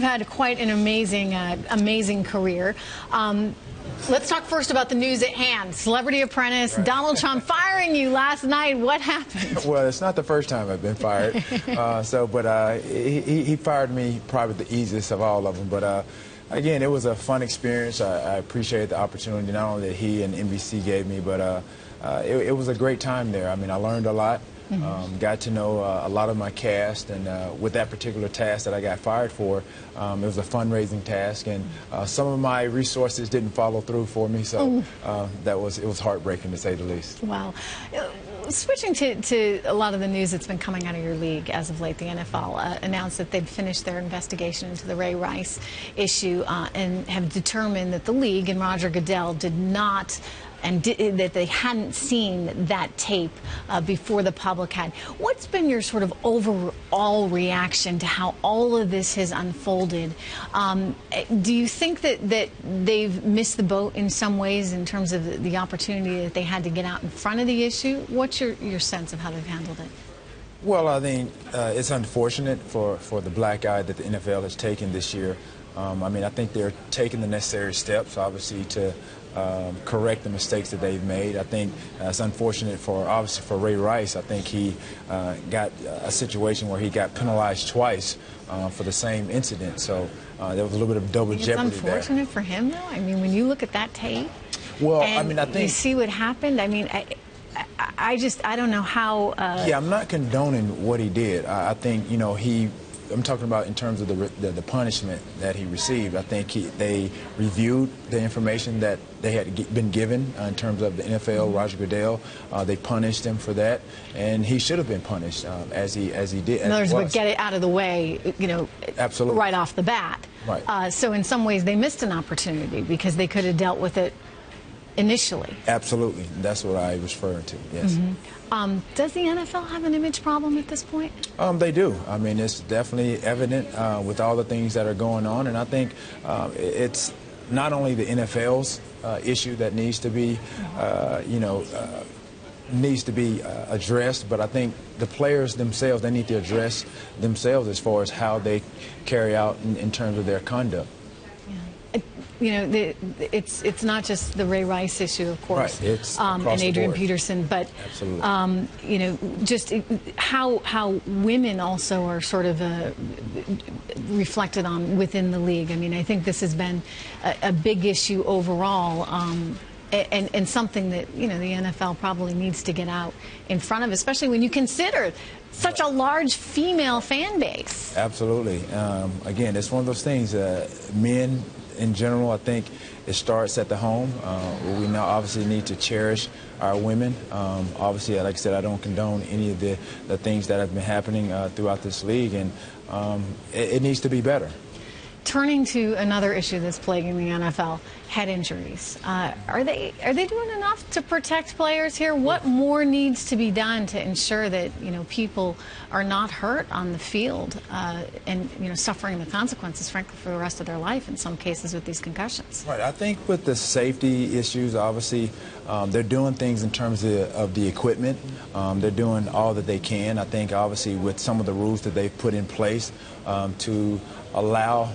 you've had quite an amazing career. Let's talk first about the news at hand. Celebrity Apprentice, right. Donald Trump firing you last night. What happened? Well, it's not the first time I've been fired. He fired me probably the easiest of all of them. But again, it was a fun experience. I appreciate the opportunity not only that he and NBC gave me, but it was a great time there. I mean, I learned a lot. Got to know a lot of my cast, and with that particular task that I got fired for, it was a fundraising task, and some of my resources didn't follow through for me, so it was heartbreaking to say the least. Wow. Switching to a lot of the news that's been coming out of your league as of late, the NFL announced that they'd finished their investigation into the Ray Rice issue and have determined that the league and Roger Goodell did not that they hadn't seen that tape before the public had. What's been your sort of overall reaction to how all of this has unfolded? Do you think that they've missed the boat in some ways in terms of the opportunity that they had to get out in front of the issue? What's your sense of how they've handled it? Well, I think it's unfortunate for the black eye that the NFL has taken this year. I mean, I think they're taking the necessary steps, obviously, to correct the mistakes that they've made. I think it's unfortunate obviously for Ray Rice. I think he got a situation where he got penalized twice for the same incident. So there was a little bit of double jeopardy there. It's unfortunate for him, though. I mean, when you look at that tape, well, and I mean, I think you see what happened. I mean, I don't know how. Yeah, I'm not condoning what he did. I think, you know, I'm talking about in terms of the punishment that he received. I think they reviewed the information that they had been given in terms of the NFL, Roger Goodell. They punished him for that, and he should have been punished as he did. In other words, but get it out of the way, you know, absolutely, right off the bat. Right. So in some ways, they missed an opportunity because they could have dealt with it initially. Absolutely. That's what I was referring to, yes. Does the NFL have an image problem at this point? They do. I mean, it's definitely evident with all the things that are going on, and I think it's not only the NFL's issue that needs to be, addressed, but I think the players themselves, they need to address themselves as far as how they carry out in terms of their conduct. You know, it's not just the Ray Rice issue, of course, right. It's and Adrian Peterson, but you know, just how women also are sort of reflected on within the league. I mean, I think this has been a big issue overall. And something that, you know, the NFL probably needs to get out in front of, especially when you consider such a large female fan base. Absolutely. Again, it's one of those things, men in general, I think it starts at the home. We now obviously need to cherish our women. Obviously, like I said, I don't condone any of the things that have been happening throughout this league, and it needs to be better. Turning to another issue that's plaguing the NFL, head injuries. Are they doing enough to protect players here? What more needs to be done to ensure that, you know, people are not hurt on the field and, you know, suffering the consequences, frankly, for the rest of their life in some cases with these concussions? Right. I think with the safety issues, obviously, they're doing things in terms of the equipment. They're doing all that they can. I think, obviously, with some of the rules that they've put in place to allow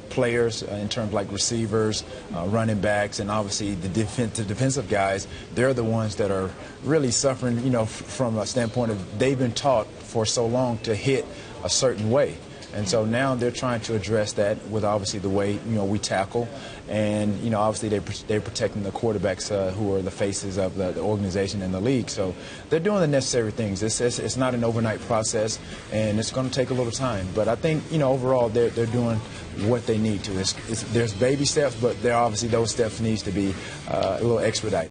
players in terms like receivers, running backs, and obviously the defensive guys, they're the ones that are really suffering, you know, from a standpoint of they've been taught for so long to hit a certain way. And so now they're trying to address that with obviously the way, you know, we tackle, and, you know, obviously they're protecting the quarterbacks who are the faces of the organization and the league. So they're doing the necessary things. It's not an overnight process, and it's going to take a little time. But I think, you know, overall they're doing what they need to. There's baby steps, but obviously those steps needs to be a little expedited.